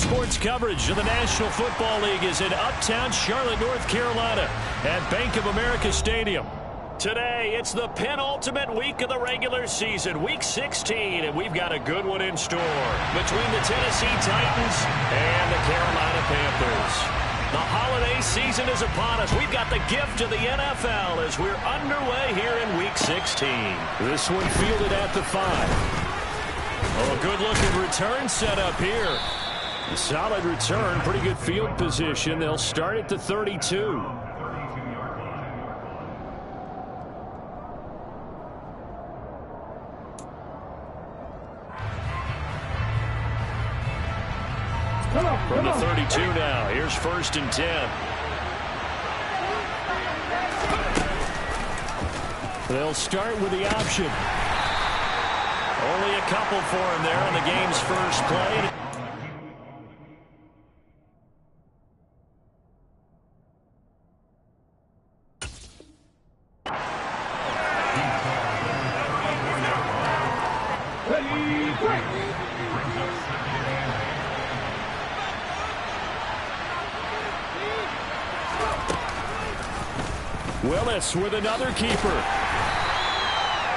Sports coverage of the National Football League is in uptown Charlotte, North Carolina at Bank of America Stadium. Today, it's the penultimate week of the regular season, Week 16, and we've got a good one in store between the Tennessee Titans and the Carolina Panthers. The holiday season is upon us. We've got the gift of the NFL as we're underway here in Week 16. This one fielded at the 5. Oh, a good-looking return set up here. A solid return, pretty good field position. They'll start at the 32. From the 32 now, here's 1st and 10. They'll start with the option. Only a couple for him there on the game's first play. Willis with another keeper.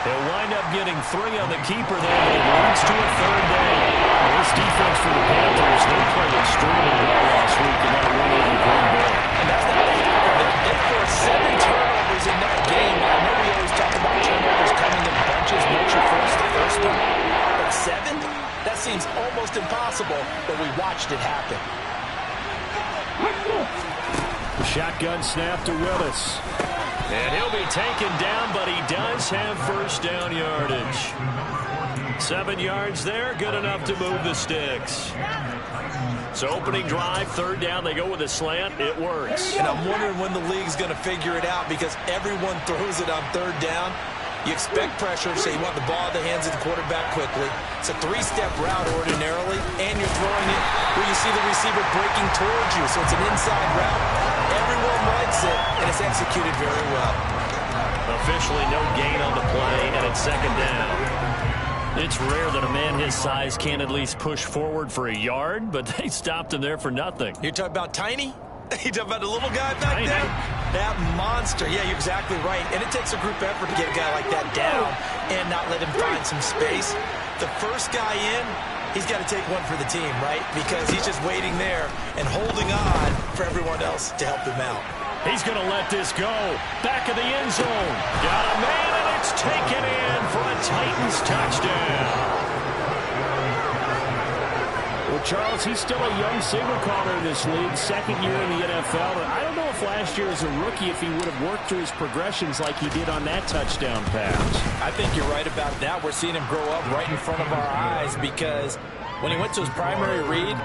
They'll wind up getting 3 on the keeper there, but it leads to a 3rd down. This defense for the Panthers, they played extremely well last week in that win over Green Bay. And that's not the half of it. They forced 7 turnovers in that game. I know we always talk about turnovers coming in bunches once you force the first one. But 7? That seems almost impossible, but we watched it happen. The shotgun snap to Willis. And he'll be taken down, but he does have 1st down yardage. 7 yards there, good enough to move the sticks. So opening drive, 3rd down, they go with a slant. It works. And I'm wondering when the league's going to figure it out because everyone throws it on 3rd down. You expect pressure, so you want the ball in the hands of the quarterback quickly. It's a 3-step route ordinarily, and you're throwing it where you see the receiver breaking towards you. So it's an inside route. Everyone likes it, and it's executed very well. Officially no gain on the play, and it's 2nd down. It's rare that a man his size can't at least push forward for a yard, but they stopped him there for nothing. You're talking about Tiny? You talking about the little guy back there? That monster. Yeah, you're exactly right. And it takes a group effort to get a guy like that down and not let him find some space. The first guy in, he's got to take one for the team, right? Because he's just waiting there and holding on for everyone else to help him out. He's going to let this go. Back of the end zone. Got a man, and it's taken in for a Titans touchdown. Well, Charles, he's still a young signal caller in this league, 2nd year in the NFL. And I don't know if last year as a rookie, if he would have worked through his progressions like he did on that touchdown pass. I think you're right about that. We're seeing him grow up right in front of our eyes because when he went to his primary read,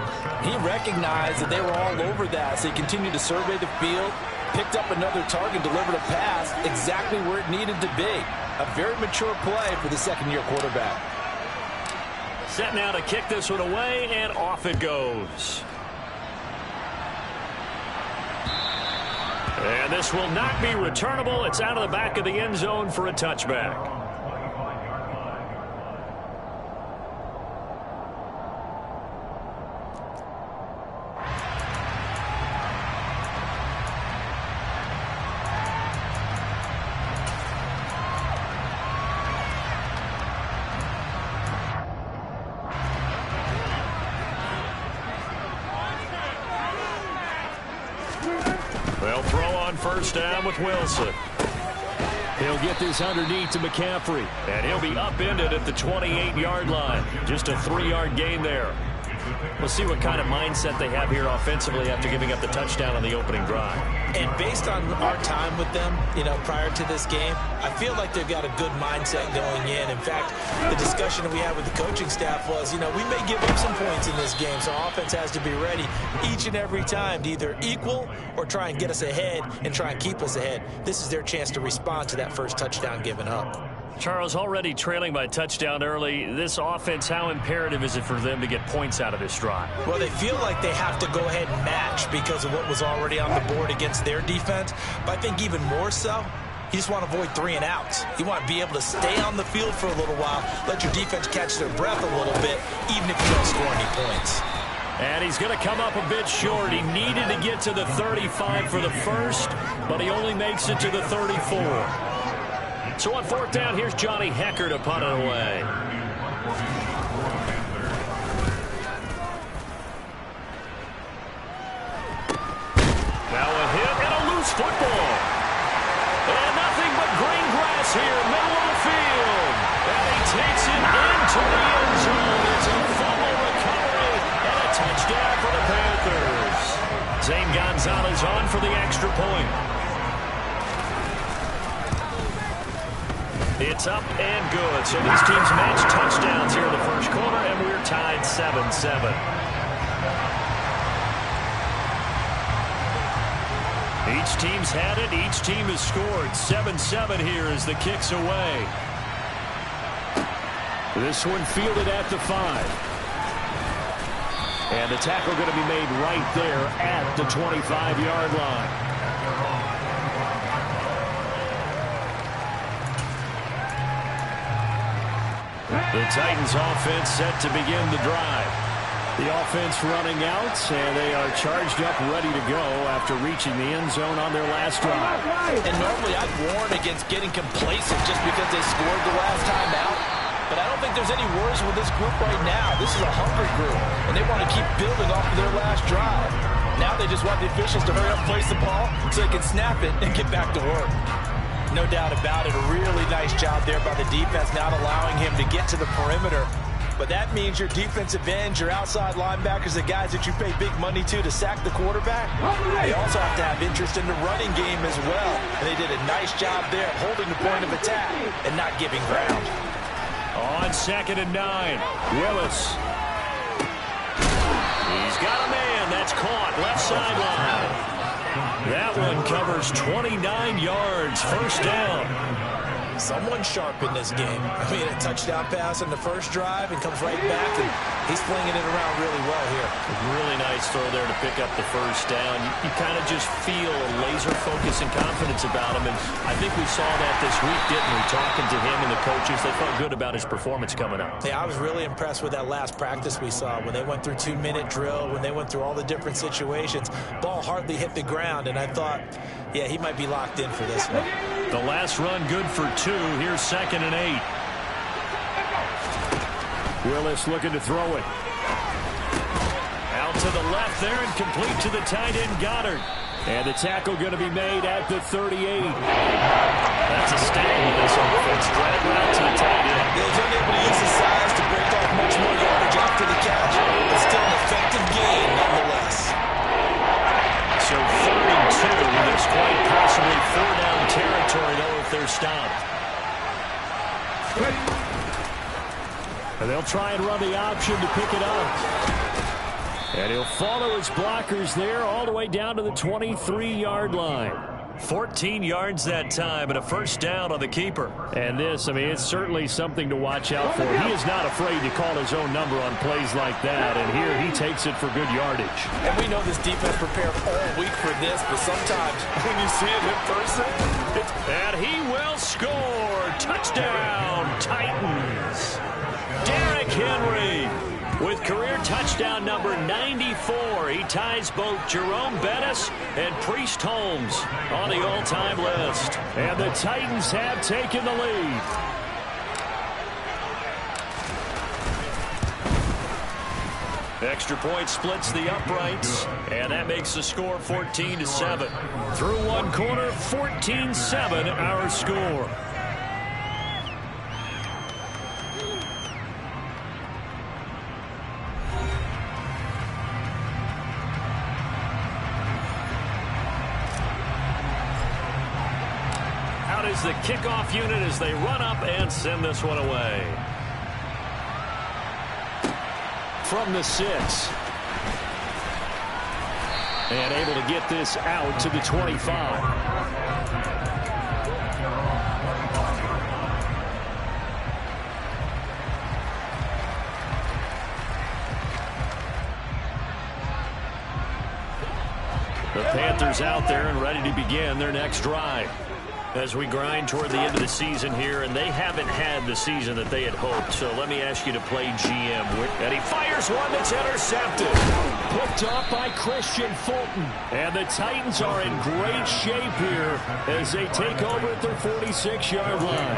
he recognized that they were all over that. So he continued to survey the field, picked up another target, delivered a pass exactly where it needed to be. A very mature play for the 2nd-year quarterback. Set now to kick this one away, and off it goes. And this will not be returnable. It's out of the back of the end zone for a touchback. They'll throw on 1st down with Wilson. He'll get this underneath to McCaffrey, and he'll be upended at the 28-yard line. Just a 3-yard gain there. We'll see what kind of mindset they have here offensively after giving up the touchdown on the opening drive. And based on our time with them, prior to this game, I feel like they've got a good mindset going in. In fact, the discussion that we had with the coaching staff was, we may give up some points in this game, so offense has to be ready each and every time to either equal or try and get us ahead and try and keep us ahead. This is their chance to respond to that first touchdown given up. Charles, already trailing by touchdown early, this offense, how imperative is it for them to get points out of this drive? Well, they feel like they have to go ahead and match because of what was already on the board against their defense. But I think even more so, you just want to avoid 3 and outs. You want to be able to stay on the field for a little while, let your defense catch their breath a little bit, even if you don't score any points. And he's going to come up a bit short. He needed to get to the 35 for the first, but he only makes it to the 34. So on fourth down, here's Johnny Hecker to punt it away. Now a hit and a loose football. And nothing but green grass here, middle of the field. And he takes it into the end zone. It's a fumble recovery and a touchdown for the Panthers. Zane Gonzalez on for the extra point. It's up and good. So these teams match touchdowns here in the first quarter, and we're tied 7-7. Each team's had it. Each team has scored. 7-7 here as the kick's away. This one fielded at the 5. And the tackle going to be made right there at the 25-yard line. The Titans offense set to begin the drive. The offense running out, and they are charged up, ready to go after reaching the end zone on their last drive. And normally I'd warn against getting complacent just because they scored the last time out. But I don't think there's any worries with this group right now. This is a hungry group, and they want to keep building off of their last drive. Now they just want the officials to hurry up, place the ball, so they can snap it and get back to work. No doubt about it, a really nice job there by the defense, not allowing him to get to the perimeter. But that means your defensive ends, your outside linebackers, the guys that you pay big money to sack the quarterback, they also have to have interest in the running game as well. And they did a nice job there holding the point of attack and not giving ground. On 2nd and 9, Willis. He's got a man. That's caught. Left sideline. That one covers 29 yards. First down. Someone sharp in this game. I mean, a touchdown pass on the first drive and comes right back, and he's flinging it around really well here. Really nice throw there to pick up the first down. You kind of just feel a laser focus and confidence about him, and I think we saw that this week, didn't we? Talking to him and the coaches, they felt good about his performance coming up. Yeah, I was really impressed with that last practice we saw when they went through 2-minute drill, when they went through all the different situations. Ball hardly hit the ground, and I thought, yeah, he might be locked in for this one. The last run good for 2. Here's 2nd and 8. Willis looking to throw it. Out to the left there and complete to the tight end Goddard. And the tackle going to be made at the 38. That's a statement of this offense. Drag out to the tight end. He was unable to use his size to break off much more yardage after the catch, but still an effective gain nonetheless. So 3rd and 2. There's quite possibly 4-down territory, though, if they're stopped. And they'll try and run the option to pick it up. And he'll follow his blockers there all the way down to the 23-yard line. 14 yards that time and a first down on the keeper. And this, I mean, it's certainly something to watch out for. He is not afraid to call his own number on plays like that, and here he takes it for good yardage. And we know this defense prepared all week for this, but sometimes when you see it in person, and he will score. Touchdown, Titans. Derrick Henry with career touchdown number 94. He ties both Jerome Bettis and Priest Holmes on the all-time list. And the Titans have taken the lead. Extra point splits the uprights, and that makes the score 14-7. Through one quarter, 14-7 our score. Out is the kickoff unit as they run up and send this one away. From the 6. And able to get this out to the 25. The Panthers out there and ready to begin their next drive. As we grind toward the end of the season here, and they haven't had the season that they had hoped. So let me ask you to play GM. And he fires one that's intercepted. picked off by Christian Fulton. And the Titans are in great shape here as they take over at their 46-yard line.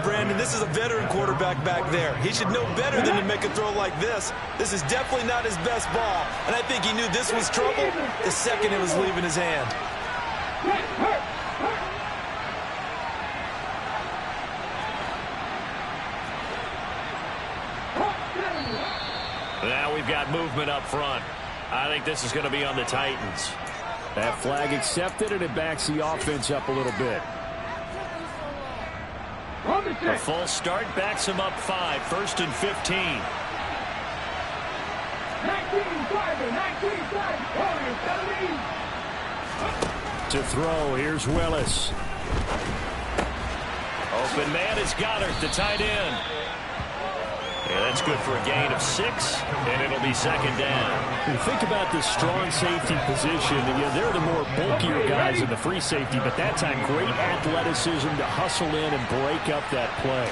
Brandon, this is a veteran quarterback back there. He should know better than to make a throw like this. This is definitely not his best ball, and I think he knew this was trouble the second it was leaving his hand. Now we've got movement up front. I think this is going to be on the Titans. That flag accepted, and it backs the offense up a little bit. A full start backs him up 5, 1st and 15. 19, 19, To throw, here's Willis. Open man is Goddard, the tight end. Yeah, that's good for a gain of 6, and it'll be 2nd down. When you think about this strong safety position, they're the more bulkier guys in the free safety, but that time great athleticism to hustle in and break up that play.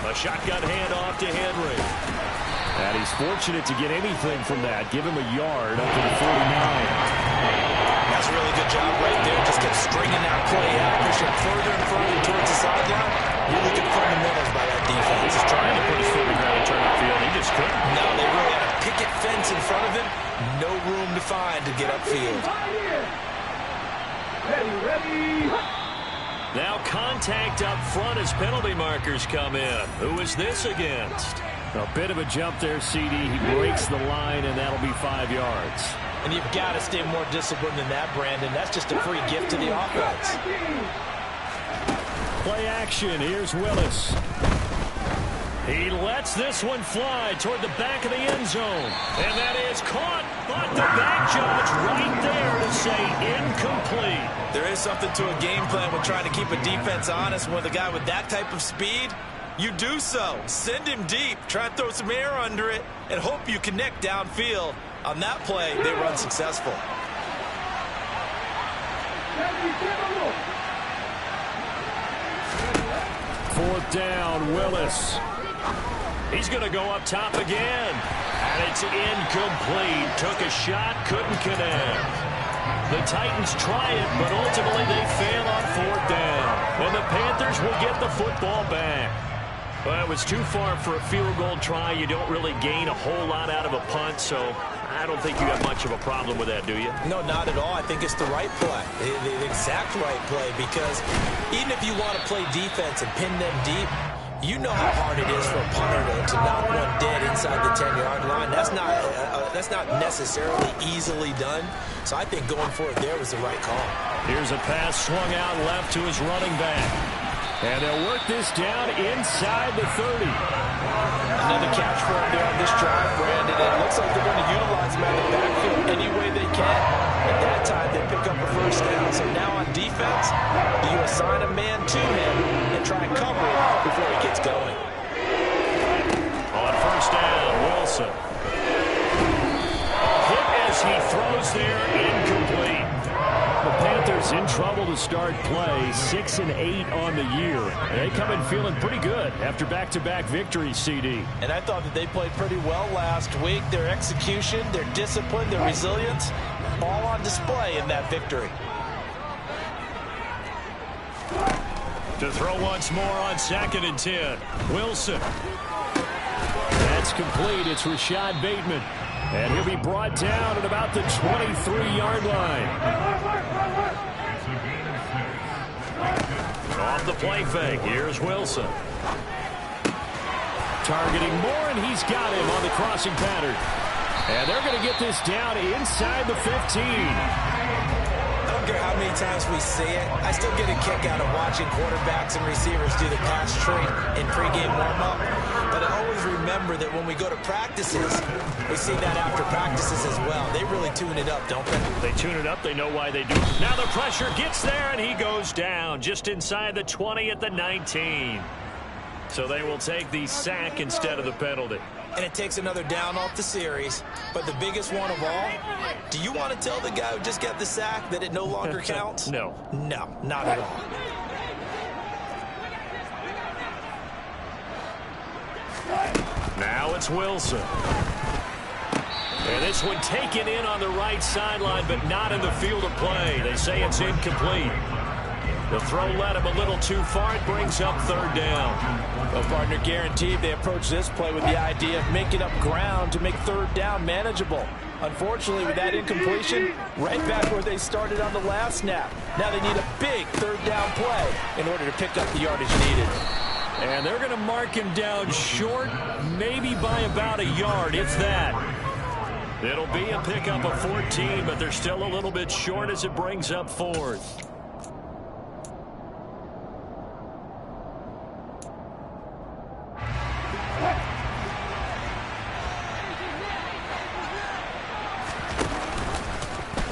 A shotgun handoff to Henry. And he's fortunate to get anything from that. Give him a yard up to the 49. That's a really good job right there. Just kept stringing that play out, pushing further and further towards the sideline. Really good fundamentals by that defense. Just trying to put his foot in the ground and turn upfield. He just couldn't. No, they really had a picket fence in front of him. No room to find to get upfield. ready. Now contact up front as penalty markers come in. Who is this against? A bit of a jump there, CD. He breaks the line, and that'll be 5 yards. And you've got to stay more disciplined than that, Brandon. That's just a free gift to the offense. Play action. Here's Willis. He lets this one fly toward the back of the end zone. And that is caught, but the back judge right there to say incomplete. There is something to a game plan when trying to keep a defense honest. With a guy with that type of speed, you do so. Send him deep. Try and throw some air under it and hope you connect downfield. On that play, they run successful. Fourth down, Willis. He's going to go up top again. And it's incomplete. Took a shot, couldn't connect. The Titans try it, but ultimately they fail on fourth down. And the Panthers will get the football back. Well, it was too far for a field goal try. You don't really gain a whole lot out of a punt, so I don't think you have much of a problem with that, do you? No, not at all. I think it's the right play, the exact right play, because even if you want to play defense and pin them deep, you know how hard it is for a punter to knock one dead inside the 10-yard line. That's not necessarily easily done. So I think going for it there was the right call. Here's a pass swung out left to his running back. And they'll work this down inside the 30. Another catch for him there on this drive, Brandon. It looks like they're going to utilize him out of the backfield any way they can. At that time, they pick up a first down. So now on defense, do you assign a man to him and try and cover it before he gets going? On first down, Wilson. Hit as he throws there, incomplete. The Panthers in trouble to start play, 6-8 on the year. They come in feeling pretty good after back-to-back victories, CD. And I thought that they played pretty well last week. Their execution, their discipline, their resilience, all on display in that victory. To throw once more on 2nd and 10. Wilson. That's complete. It's Rashad Bateman. And he'll be brought down at about the 23-yard line. Off the play fake. Here's Wilson. Targeting Moore, and he's got him on the crossing pattern. And they're going to get this down inside the 15. I don't care how many times we see it. I still get a kick out of watching quarterbacks and receivers do the pass trade in pregame warm-up. But I always remember that when we go to practices, we see that after practices as well. They really tune it up, don't they? They tune it up. They know why they do. Now the pressure gets there, and he goes down just inside the 20 at the 19. So they will take the sack instead of the penalty. And it takes another down off the series. But the biggest one of all, do you want to tell the guy who just got the sack that it no longer counts? No. No, not at all. Now it's Wilson. And this one taken in on the right sideline, but not in the field of play. They say it's incomplete. The throw led him a little too far. It brings up third down. Well, partner, guaranteed they approach this play with the idea of making up ground to make third down manageable. Unfortunately, with that incompletion, right back where they started on the last snap. Now they need a big third down play in order to pick up the yardage needed. And they're going to mark him down short, maybe by about a yard, if that. It'll be a pickup of 14, but they're still a little bit short as it brings up fourth.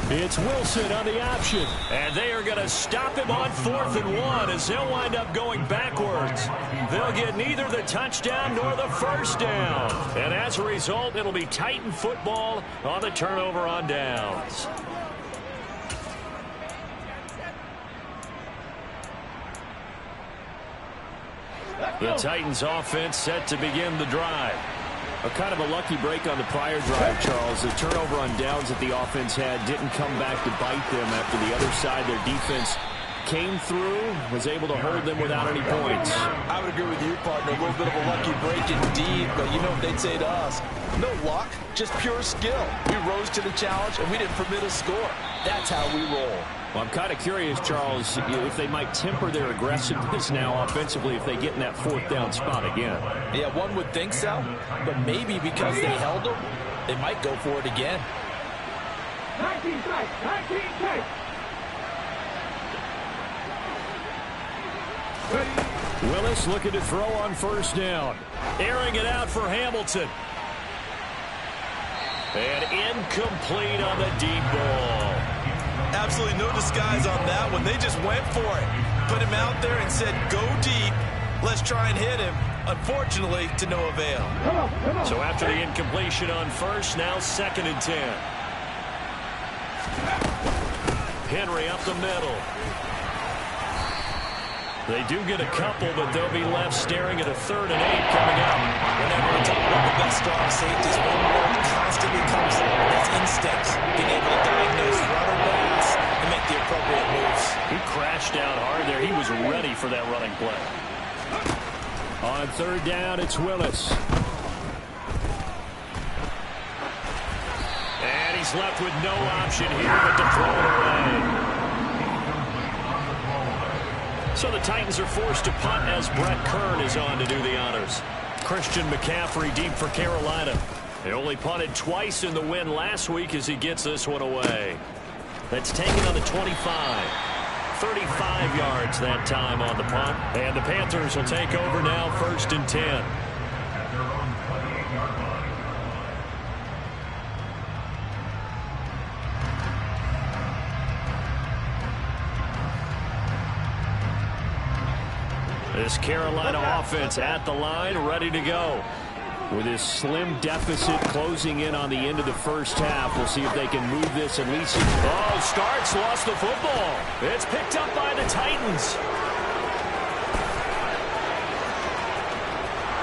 It's Wilson on the option. And they are going to stop him on 4th and 1 as they'll wind up going backwards. They'll get neither the touchdown nor the first down. And as a result, it'll be Titan football on the turnover on downs. The Titans offense set to begin the drive. A kind of a lucky break on the prior drive, Charles. The turnover on downs that the offense had didn't come back to bite them after the other side. Their defense came through, was able to hold them without any points. I would agree with you, partner. A little bit of a lucky break indeed, but you know what they'd say to us. No luck, just pure skill. We rose to the challenge, and we didn't permit a score. That's how we roll. Well, I'm kind of curious, Charles, if they might temper their aggressiveness now offensively if they get in that 4th down spot again. Yeah, one would think so, but maybe because they held them, they might go for it again. 19 strikes, 19 strikes. Willis looking to throw on first down. Airing it out for Hamilton. And incomplete on the deep ball. Absolutely no disguise on that one. They just went for it. Put him out there and said, go deep. Let's try and hit him. Unfortunately, to no avail. So after the incompletion on first, now 2nd and 10. Henry up the middle. They do get a couple, but they'll be left staring at a 3rd and 8 coming up. Whenever we talk about the best strong safeties, one word constantly comes up. That's instincts. Being able to diagnose, run or pass, and make the appropriate moves. He crashed out hard there. He was ready for that running play. On 3rd down, it's Willis. And he's left with no option here but to throw it away. So the Titans are forced to punt as Brett Kern is on to do the honors. Christian McCaffrey deep for Carolina. They only punted twice in the win last week as he gets this one away. That's taken on the 25. 35 yards that time on the punt. And the Panthers will take over now 1st and 10. This Carolina offense at the line, ready to go. With this slim deficit closing in on the end of the first half, we'll see if they can move this at least. Oh, Starks lost the football. It's picked up by the Titans.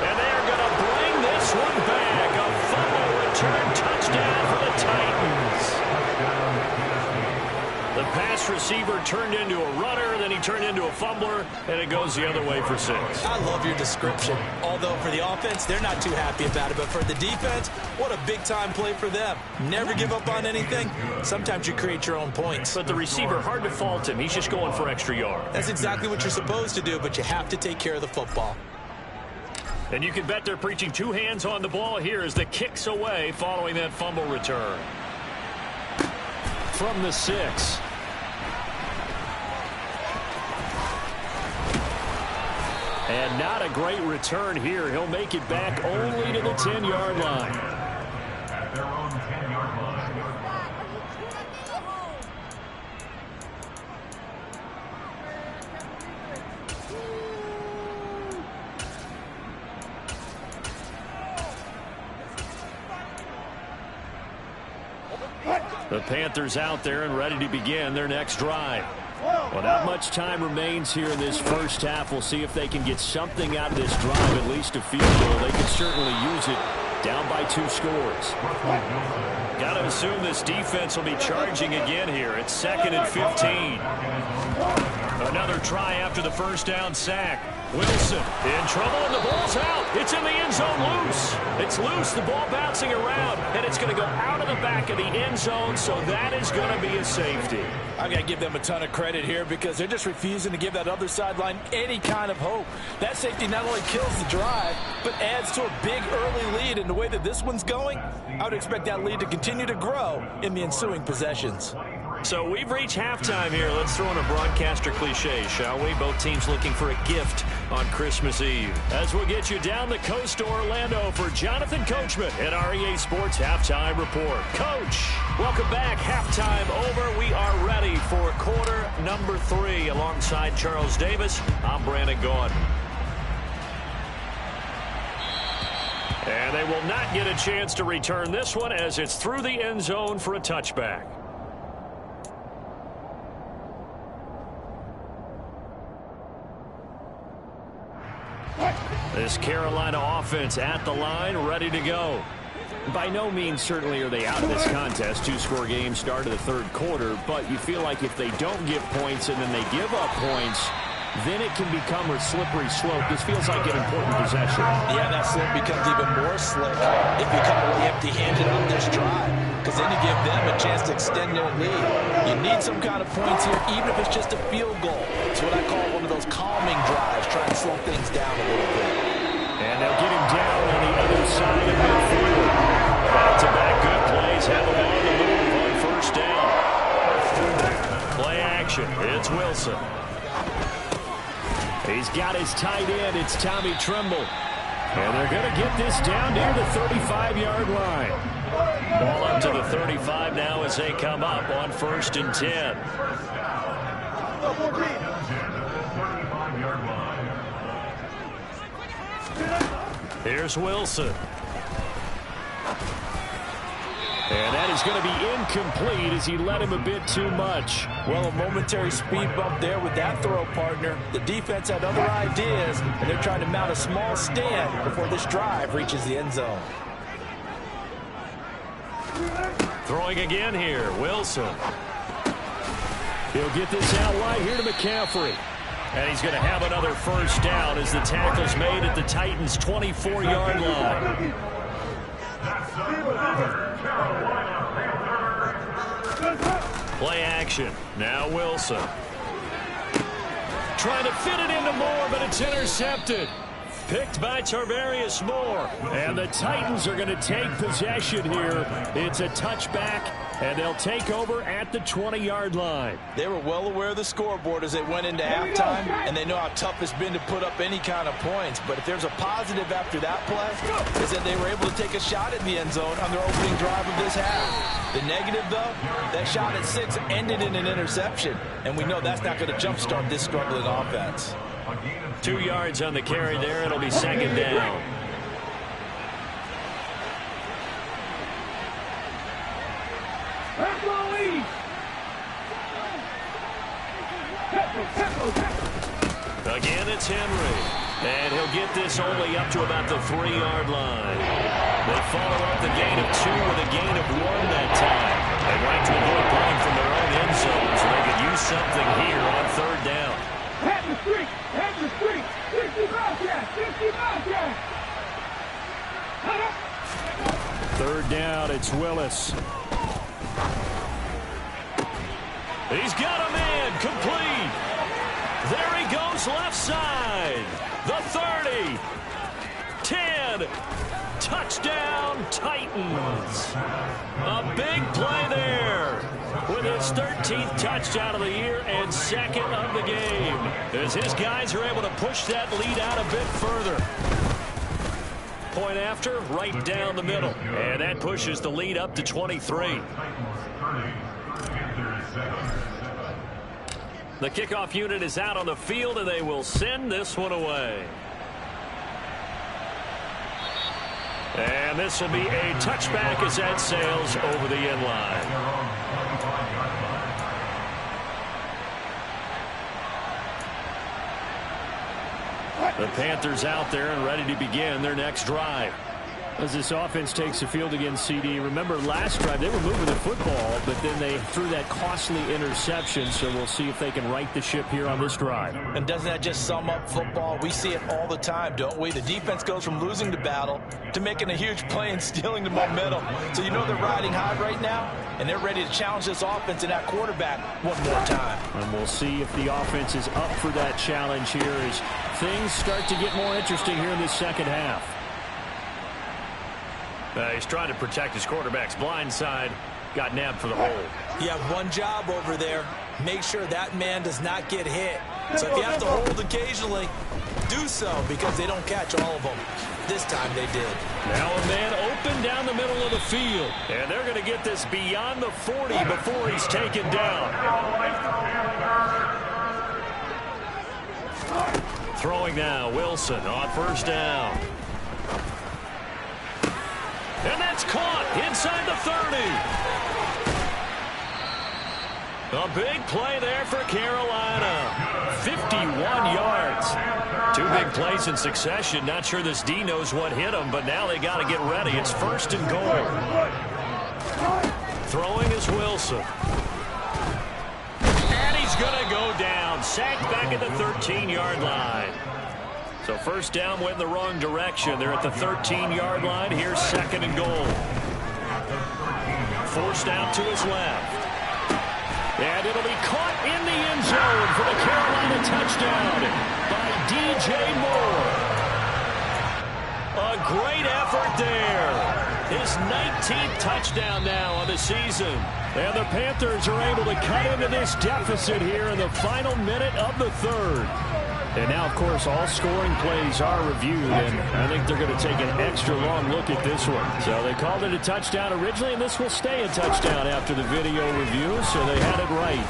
And they are going to bring this one back. A fumble return touchdown for the Titans. The pass receiver turned into a runner, then he turned into a fumbler, and it goes the other way for 6. I love your description. Although for the offense, they're not too happy about it. But for the defense, what a big-time play for them. Never give up on anything. Sometimes you create your own points. But the receiver, hard to fault him. He's just going for extra yard. That's exactly what you're supposed to do, but you have to take care of the football. And you can bet they're preaching 2 hands on the ball here as the kick's away following that fumble return. From the 6. And not a great return here. He'll make it back only to the 10-yard line. At their own 10-yard line. The Panthers out there and ready to begin their next drive. Well, not much time remains here in this first half. We'll see if they can get something out of this drive, at least a field goal. They can certainly use it down by 2 scores. Got to assume this defense will be charging again here. It's 2nd and 15. Another try after the first down sack. Wilson in trouble, and the ball's out. It's in the end zone loose. It's loose, the ball bouncing around, and it's going to go out of the back of the end zone, so that is going to be a safety. I've got to give them a ton of credit here because they're just refusing to give that other sideline any kind of hope. That safety not only kills the drive, but adds to a big early lead. In the way that this one's going, I would expect that lead to continue to grow in the ensuing possessions. So we've reached halftime here. Let's throw in a broadcaster cliche, shall we? Both teams looking for a gift on Christmas Eve. As we'll get you down the coast to Orlando for Jonathan Coachman at REA Sports Halftime Report. Coach, welcome back. Halftime over. We are ready for quarter number 3. Alongside Charles Davis, I'm Brandon Gaudin. And they will not get a chance to return this one as it's through the end zone for a touchback. This Carolina offense at the line, ready to go. By no means certainly are they out of this contest. 2-score game, start of the third quarter, but you feel like if they don't give points and then they give up points, then it can become a slippery slope. This feels like an important possession. Yeah, that slope becomes even more slick if you come away empty-handed on this drive, because then you give them a chance to extend their lead. You need some kind of points here, even if it's just a field goal. It's what I call one of those calming drives, trying to slow things down a little bit. And they'll get him down on the other side of midfield. Back-to-back good plays have him on the move on first down. Play action. It's Wilson. He's got his tight end. It's Tommy Tremble. And they're going to get this down near the 35-yard line. Ball up to the 35 now as they come up on 1st and 10. Here's Wilson. And that is going to be incomplete as he led him a bit too much. Well, a momentary speed bump there with that throw, partner. The defense had other ideas, and they're trying to mount a small stand before this drive reaches the end zone. Throwing again here, Wilson. He'll get this out wide here to McCaffrey. And he's going to have another first down as the tackle's made at the Titans' 24-yard line. Play action. Now Wilson. Trying to fit it into Moore, but it's intercepted. Picked by Tarvarius Moore. And the Titans are going to take possession here. It's a touchback, and they'll take over at the 20-yard line. They were well aware of the scoreboard as they went into halftime, and they know how tough it's been to put up any kind of points. But if there's a positive after that play, is that they were able to take a shot at the end zone on their opening drive of this half. The negative, though, that shot at 6 ended in an interception, and we know that's not going to jumpstart this struggling offense. 2 yards on the carry there. It'll be 2nd down. Again, it's Henry. And he'll get this only up to about the 3-yard line. They follow up the gain of 2 with a gain of 1 that time. They'd like to avoid playing from their own end zone, so they could use something here on 3rd down. Head the street! Head the street! 65 yards! 65 yards! 3rd down, it's Willis. He's got a man, complete. There he goes, left side. The 30. 10. Touchdown, Titans. A big play there with his 13th touchdown of the year and 2nd of the game, as his guys are able to push that lead out a bit further. Point after, right down the middle. And that pushes the lead up to 23. The kickoff unit is out on the field, and they will send this one away. And this will be a touchback as that sails over the end line. The Panthers out there and ready to begin their next drive. As this offense takes the field against CD, remember last drive they were moving the football, but then they threw that costly interception, so we'll see if they can right the ship here on this drive. And doesn't that just sum up football? We see it all the time, don't we? The defense goes from losing the battle to making a huge play and stealing the momentum. So you know they're riding high right now, and they're ready to challenge this offense and that quarterback one more time. And we'll see if the offense is up for that challenge here as things start to get more interesting here in the second half. He's trying to protect his quarterback's blind side. Got nabbed for the hole. You have one job over there. Make sure that man does not get hit. So if you have to hold occasionally, do so because they don't catch all of them. This time they did. Now a man open down the middle of the field. And they're going to get this beyond the 40 before he's taken down. Throwing now, Wilson on first down. And that's caught inside the 30. A big play there for Carolina. 51 yards. Two big plays in succession. Not sure this D knows what hit him, but now they got to get ready. It's first and goal. Throwing is Wilson. And he's going to go down. Sacked back at the 13-yard line. So first down went in the wrong direction. They're at the 13-yard line. Here's second and goal. Forced out to his left. And it'll be caught in the end zone for the Carolina touchdown by DJ Moore. A great effort there. His 19th touchdown now on the season. And the Panthers are able to cut into this deficit here in the final minute of the third. And now, of course, all scoring plays are reviewed, and I think they're going to take an extra long look at this one. So they called it a touchdown originally, and this will stay a touchdown after the video review, so they had it right.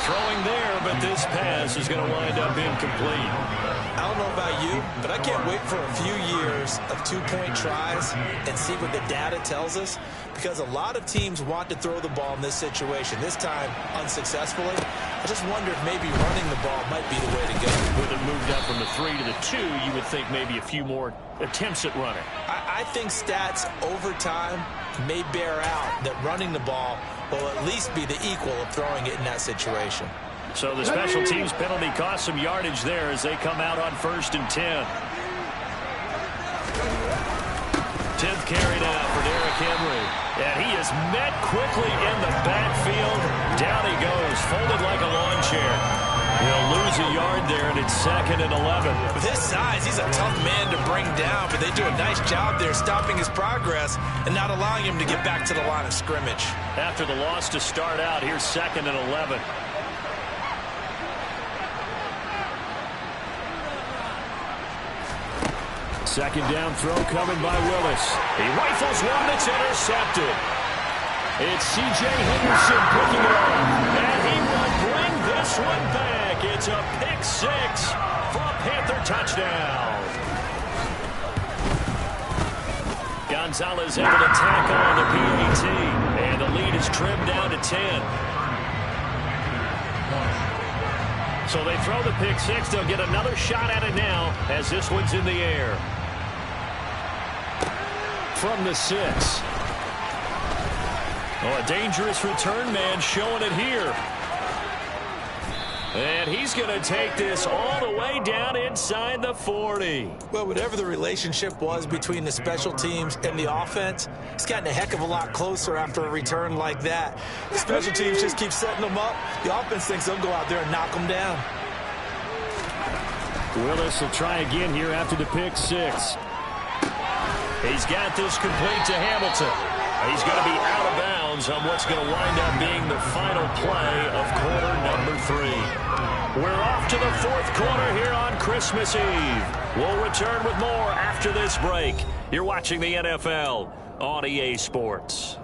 Throwing there, but this pass is going to wind up incomplete. I don't know about you, but I can't wait for a few years of two-point tries and see what the data tells us, because a lot of teams want to throw the ball in this situation, this time unsuccessfully. I just wonder if maybe running the ball might be the way to go. With it moved up from the 3 to the 2, you would think maybe a few more attempts at running. I think stats over time may bear out that running the ball will at least be the equal of throwing it in that situation. So the special teams penalty cost some yardage there as they come out on first and 10. 10th carry now for Derrick Henry. And he is met quickly in the backfield. Down he goes, folded like a lawn chair. He'll lose a yard there, and it's second and 11. With his size, he's a tough man to bring down, but they do a nice job there stopping his progress and not allowing him to get back to the line of scrimmage. After the loss to start out, here's second and 11. Second down throw coming by Willis. He rifles one that's intercepted. It's C.J. Henderson picking it up. And he will bring this one back. It's a pick six for a Panther touchdown. Gonzalez able to tackle on the PAT. And the lead is trimmed down to 10. So they throw the pick six. They'll get another shot at it now as this one's in the air. From the 6. Oh, a dangerous return man showing it here. And he's going to take this all the way down inside the 40. Well, whatever the relationship was between the special teams and the offense, it's gotten a heck of a lot closer after a return like that. The special teams just keep setting them up. The offense thinks they'll go out there and knock them down. Willis will try again here after the pick six. He's got this complete to Hamilton. He's going to be out of bounds on what's going to wind up being the final play of quarter number 3. We're off to the fourth quarter here on Christmas Eve. We'll return with more after this break. You're watching the NFL on EA Sports.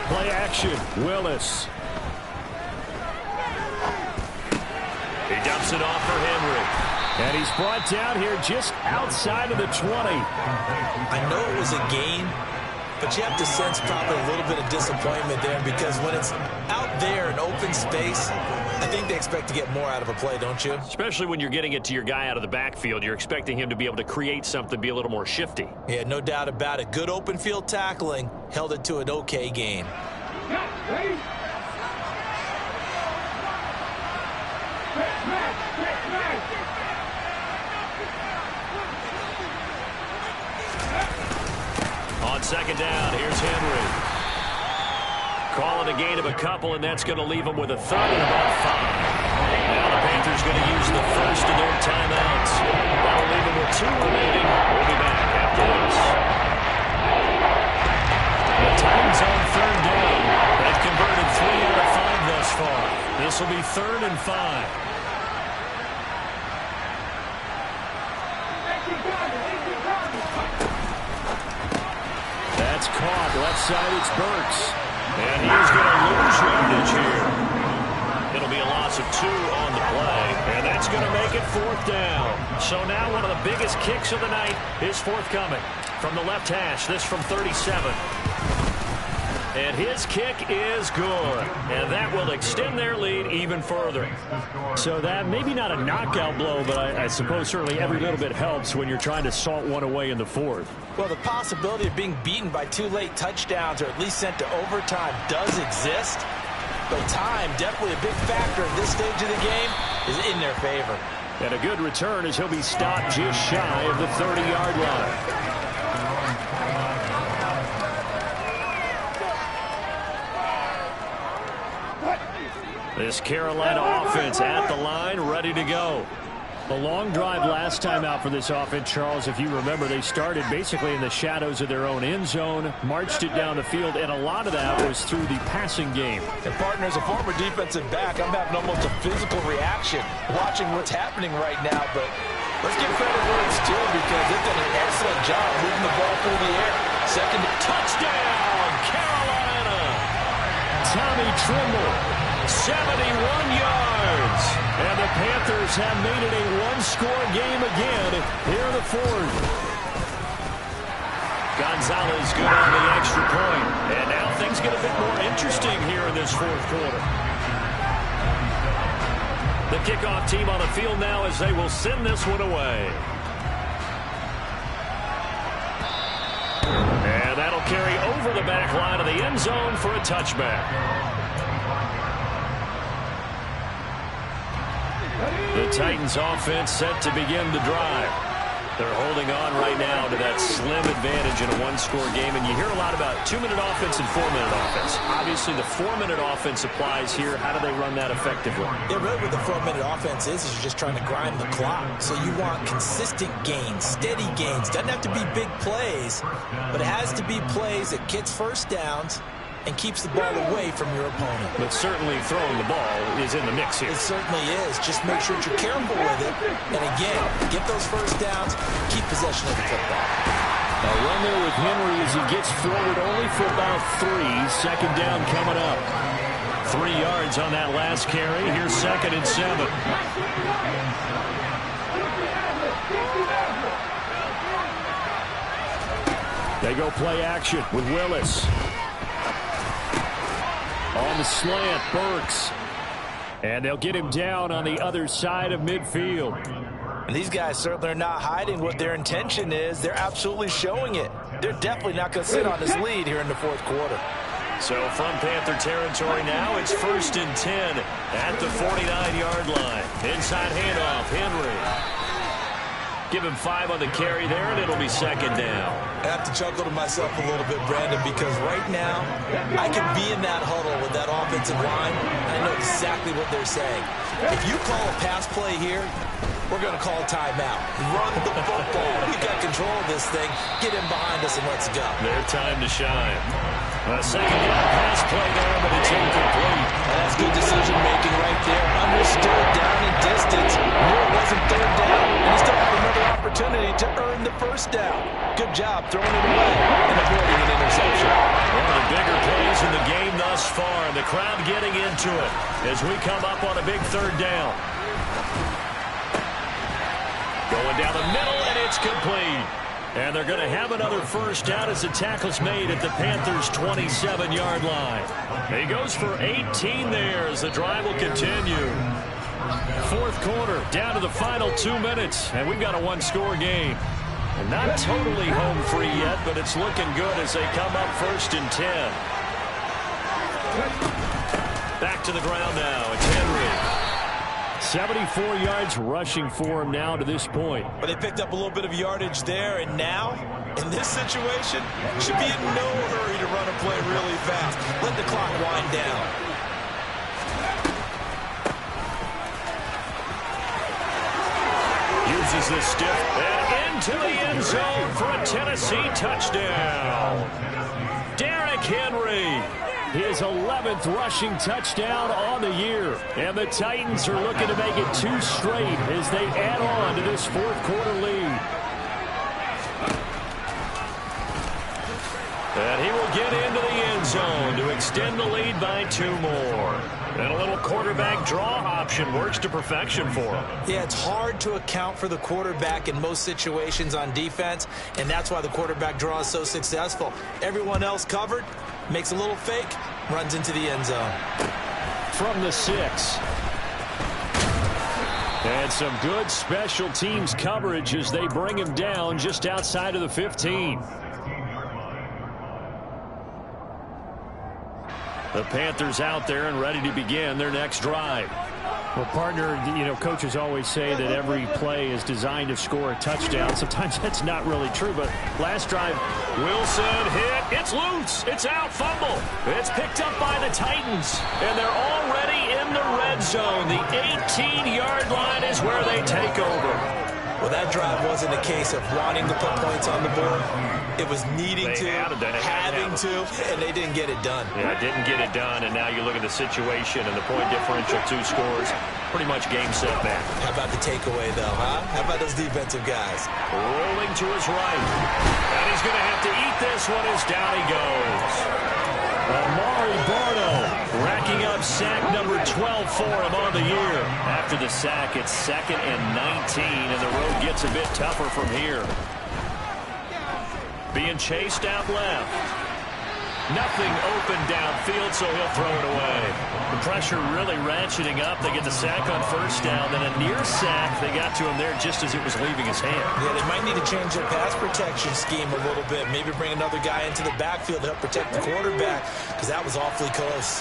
Play action, Willis. He dumps it off for Henry. And he's brought down here just outside of the 20. I know it was a gain, but you have to sense probably a little bit of disappointment there because when it's out there in open space, I think they expect to get more out of a play, don't you? Especially when you're getting it to your guy out of the backfield. You're expecting him to be able to create something, be a little more shifty. Yeah, no doubt about it. Good open field tackling held it to an okay game. Ready? On second down, here's Henry. Call it a gain of a couple, and that's going to leave them with a third and about 5. Now the Panthers going to use the first of their timeouts. That'll leave them with 2 remaining. We'll be back after this. The Titans on third down. They've converted 3 out of 5 thus far. This will be 3rd and 5. That's caught. Left side, it's Burks. And he's going to lose yardage here. It'll be a loss of 2 on the play. And that's going to make it 4th down. So now one of the biggest kicks of the night is forthcoming. From the left hash, this from 37. And his kick is good. And that will extend their lead even further. So that, maybe not a knockout blow, but I suppose certainly every little bit helps when you're trying to salt one away in the 4th. Well, the possibility of being beaten by 2 late touchdowns or at least sent to overtime does exist. But time, definitely a big factor at this stage of the game, is in their favor. And a good return as he'll be stopped just shy of the 30-yard line. This Carolina offense at the line, ready to go. A long drive last time out for this offense, Charles. If you remember, they started basically in the shadows of their own end zone, marched it down the field, and a lot of that was through the passing game. And, partner, as a former defensive back, I'm having almost a physical reaction watching what's happening right now. But let's give credit where it's due because they've done an excellent job moving the ball through the air. Second touchdown, Carolina. Tommy Trimble, 71 yards. And the Panthers have made it a one-score game again here in the 4th. Gonzalez good on the extra point. And now things get a bit more interesting here in this 4th quarter. The kickoff team on the field now as they will send this one away. And that'll carry over the back line of the end zone for a touchback. The Titans offense set to begin the drive. They're holding on right now to that slim advantage in a one-score game. And you hear a lot about 2-minute offense and 4-minute offense. Obviously, the 4-minute offense applies here. How do they run that effectively? Yeah, really what the 4-minute offense is you're just trying to grind the clock. So you want consistent gains, steady gains. Doesn't have to be big plays, but it has to be plays that gets first downs and keeps the ball away from your opponent. But certainly throwing the ball is in the mix here. It certainly is. Just make sure that you're careful with it. And again, get those first downs, keep possession of the football. A run there with Henry as he gets forward only for about 3. Second down coming up. 3 yards on that last carry. Here's 2nd and 7. They go play action with Willis. On the slant, Burks. And they'll get him down on the other side of midfield. And these guys certainly are not hiding what their intention is. They're absolutely showing it. They're definitely not going to sit on this lead here in the 4th quarter. So from Panther territory now, it's 1st and 10 at the 49-yard line. Inside handoff, Henry. Give him 5 on the carry there, and it'll be 2nd down. I have to chuckle to myself a little bit, Brandon, because right now I can be in that huddle with that offensive line, and I know exactly what they're saying. If you call a pass play here, we're going to call a timeout. Run the football. We've got control of this thing. Get him behind us and let's go. Their time to shine. A 2nd down pass play there, but it's incomplete. And that's good decision-making right there. Understood down in distance. Knew it wasn't 3rd down, and he still had another opportunity to earn the 1st down. Good job throwing it away and avoiding an interception. One of the bigger plays in the game thus far, and the crowd getting into it as we come up on a big 3rd down. Going down the middle, and it's complete. And they're going to have another first down as the tackle's made at the Panthers' 27-yard line. He goes for 18 there as the drive will continue. Fourth quarter, down to the final 2 minutes, and we've got a one-score game. Not totally home free yet, but it's looking good as they come up 1st and 10. Back to the ground now. It's Henry. 74 yards rushing for him now to this point. But they picked up a little bit of yardage there, and now, in this situation, should be in no hurry to run a play really fast. Let the clock wind down. Uses this stiff and into the end zone for a Tennessee touchdown. Derrick Henry. His 11th rushing touchdown on the year. And the Titans are looking to make it 2 straight as they add on to this fourth quarter lead. And he will get into the end zone to extend the lead by 2 more. And a little quarterback draw option works to perfection for him. Yeah, it's hard to account for the quarterback in most situations on defense, and that's why the quarterback draw is so successful. Everyone else covered, makes a little fake, runs into the end zone. From the 6. And some good special teams coverage as they bring him down just outside of the 15. The Panthers out there and ready to begin their next drive. Well, partner, you know, coaches always say that every play is designed to score a touchdown. Sometimes that's not really true, but last drive, Wilson hit. It's loose. It's out. Fumble. It's picked up by the Titans, and they're already in the red zone. The 18-yard line is where they take over. Well, that drive wasn't a case of wanting to put points on the board. It was needing to, having to, and they didn't get it done. Yeah, didn't get it done, and now you look at the situation and the point differential, 2 scores, pretty much game, set, match. How about the takeaway, though, huh? How about those defensive guys? Rolling to his right, and he's going to have to eat this one as down he goes. Amari Barno racking up sack number 12 for him on the year. After the sack, it's 2nd and 19, and the road gets a bit tougher from here. Being chased out left. Nothing open downfield, so he'll throw it away. The pressure really ratcheting up. They get the sack on 1st down, then a near sack. They got to him there just as it was leaving his hand. Yeah, they might need to change their pass protection scheme a little bit. Maybe bring another guy into the backfield to help protect the quarterback, because that was awfully close.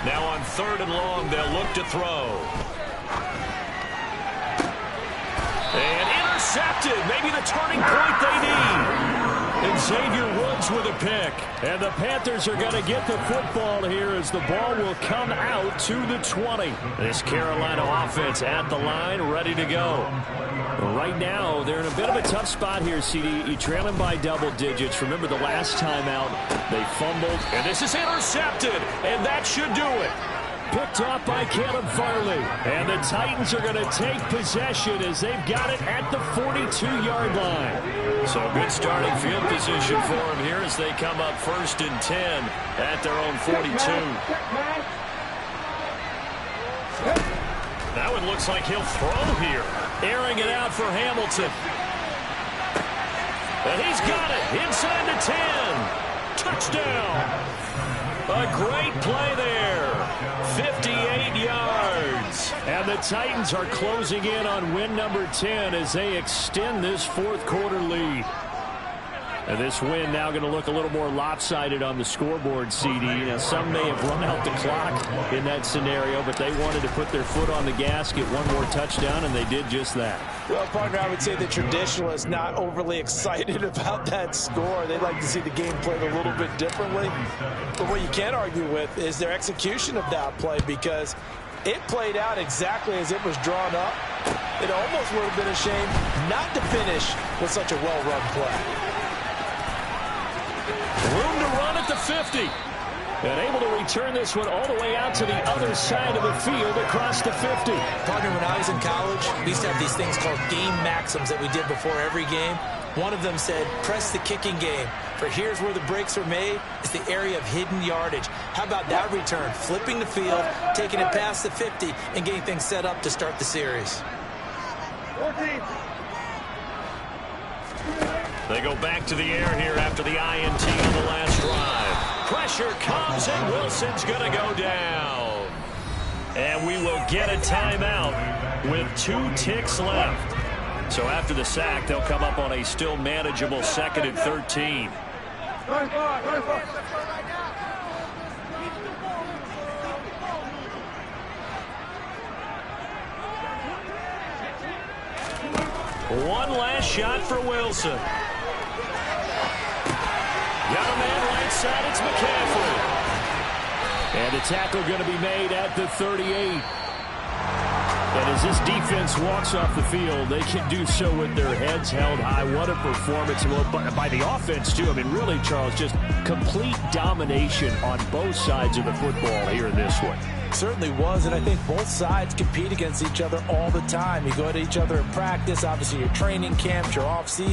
Now on 3rd and long, they'll look to throw. And intercepted. Maybe the turning point they need. And Xavier Woods with a pick. And the Panthers are going to get the football here as the ball will come out to the 20. This Carolina offense at the line, ready to go. Right now, they're in a bit of a tough spot here, CD. You trail them by double digits. Remember the last time out, they fumbled. And this is intercepted. And that should do it. Picked off by Caleb Farley. And the Titans are going to take possession as they've got it at the 42-yard line. So good starting field position for them here as they come up 1st and 10 at their own 42. Now it looks like he'll throw here. Airing it out for Hamilton. And he's got it inside the 10. Touchdown. A great play there. 58 yards. And the Titans are closing in on win number 10 as they extend this fourth quarter lead. And this win now going to look a little more lopsided on the scoreboard, CD. Now, some may have run out the clock in that scenario, but they wanted to put their foot on the gas, get one more touchdown, and they did just that. Well, partner, I would say the traditionalists not overly excited about that score. They'd like to see the game played a little bit differently. But what you can't argue with is their execution of that play, because it played out exactly as it was drawn up. It almost would have been a shame not to finish with such a well-run play. Room to run at the 50. And able to return this one all the way out to the other side of the field across the 50. Partner, when I was in college, we used to have these things called game maxims that we did before every game. One of them said, press the kicking game. For here's where the breaks are made. It's the area of hidden yardage. How about that return? Flipping the field, taking it past the 50, and getting things set up to start the series. 14. They go back to the air here after the INT on the last drive. Pressure comes, and Wilson's going to go down. And we will get a timeout with 2 ticks left. So after the sack, they'll come up on a still manageable 2nd and 13. One last shot for Wilson. Got a man right side. It's McCaffrey. And a tackle going to be made at the 38. And as this defense walks off the field, they can do so with their heads held high. What a performance by the offense, too. I mean, really, Charles, just complete domination on both sides of the football here in this one. Certainly was, and I think both sides compete against each other all the time. You go to each other in practice, obviously your training camps, your off-season.